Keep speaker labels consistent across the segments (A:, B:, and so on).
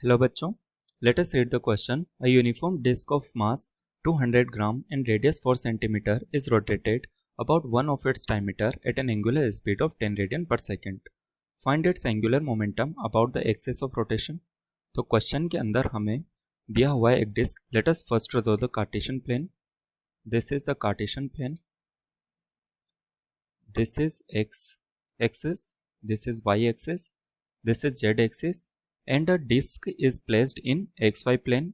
A: Hello बच्चों, let us read the question. A uniform disk of mass 200 gram and radius 4 cm is rotated about one of its diameter at an angular speed of 10 radian per second. Find its angular momentum about the axis of rotation. तो question के अंदर हमें दिया हुआ है एक disc. Let us first draw the Cartesian plane. This is the Cartesian plane. This is x axis, this is y axis, this is z axis, and a disk is placed in xy plane.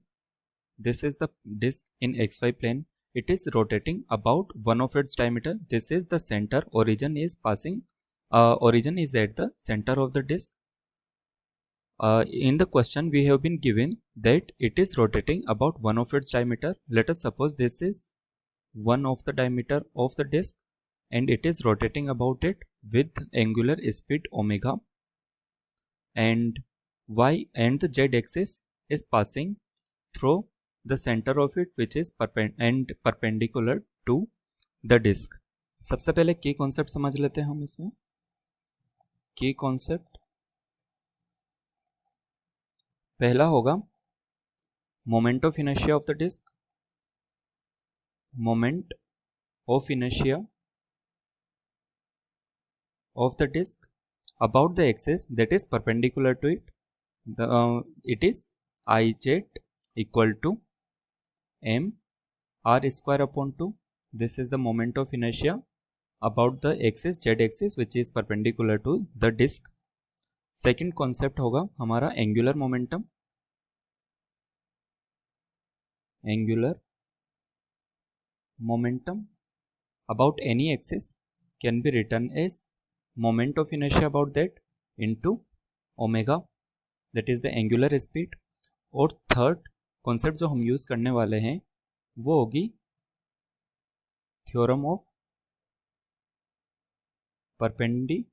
A: This is the disk in xy plane. It is rotating about one of its diameter. This is the center. Origin is at the center of the disk. In the question we have been given that it is rotating about one of its diameter. Let us suppose this is one of the diameter of the disk and it is rotating about it with angular speed omega, and y and the z axis is passing through the center of it which is perpendicular to the disk. सबसे पहले की concept समझ लेते हैं हम इसमें. की concept पहला होगा moment of inertia of the disk. Moment of inertia of the disk about the axis that is perpendicular to it. It is Iz equal to m r square upon 2. This is the moment of inertia about the axis z axis which is perpendicular to the disk. Second concept होगा हमारा angular momentum. Angular momentum about any axis can be written as moment of inertia about that into omega, that is the angular speed. और third concept जो हम use करने वाले हैं वो होगी theorem of perpendicular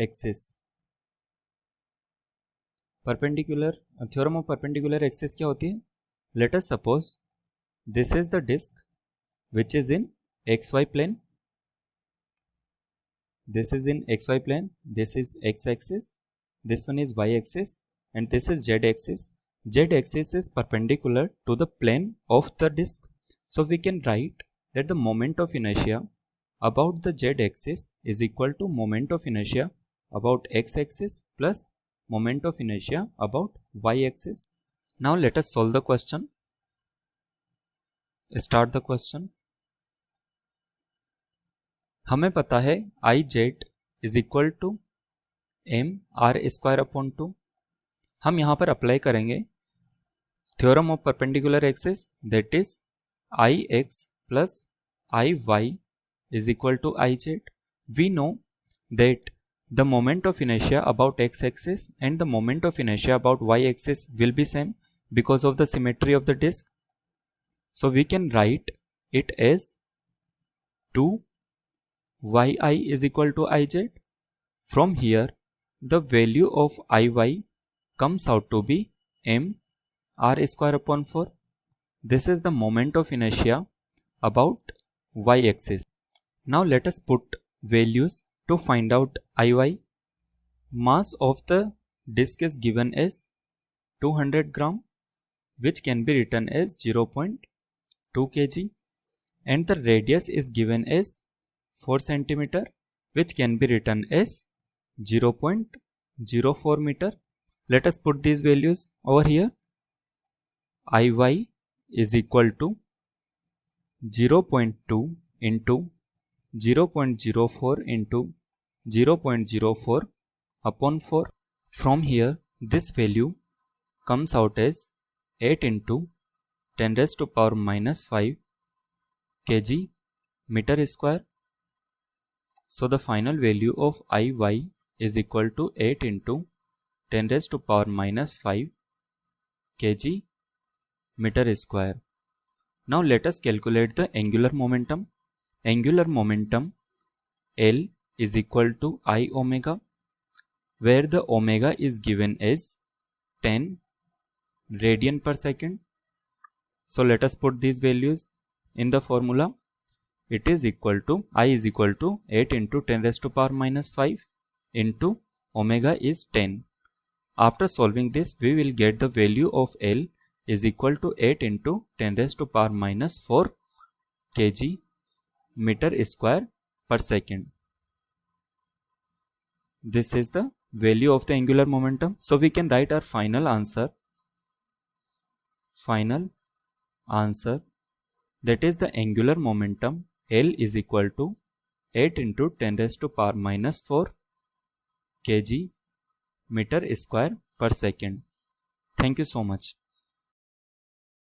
A: axis. Theorem of perpendicular axis क्या होती है? Let us suppose this is the disk which is in xy plane. This is in xy plane, this is x axis, this one is y axis, and this is z axis. Z axis is perpendicular to the plane of the disk, so we can write that the moment of inertia about the z axis is equal to moment of inertia about x axis plus moment of inertia about y axis. Now let us solve the question. Start the question. हमें पता है I Z is equal to M R square upon 2. हम यहाँ पर apply करेंगे theorem of perpendicular axis, that is I X plus I Y is equal to I Z. We know that the moment of inertia about X axis and the moment of inertia about Y axis will be same because of the symmetry of the disk. So we can write it as 2 yi is equal to ij. From here the value of iy comes out to be m r square upon 4. This is the moment of inertia about y axis. Now let us put values to find out iy. Mass of the disk is given as 200 gram which can be written as 0.2 kg, and the radius is given as 4 centimeter which can be written as 0.04 meter. Let us put these values over here. Iy is equal to 0.2 into 0.04 into 0.04 upon 4. From here this value comes out as 8 into 10 raised to power minus 5 kg meter square. So the final value of Iy is equal to 8 into 10 raised to power minus 5 kg meter square. Now let us calculate the angular momentum. Angular momentum L is equal to I omega, where the omega is given as 10 radian per second. So let us put these values in the formula. It is equal to I is equal to 8 into 10 raised to power minus 5 into omega is 10. After solving this, we will get the value of L is equal to 8 into 10 raised to power minus 4 kg meter square per second. This is the value of the angular momentum. So we can write our final answer. That is the angular momentum L is equal to 8 into 10 raised to power minus 4 kg meter square per second. Thank you so much.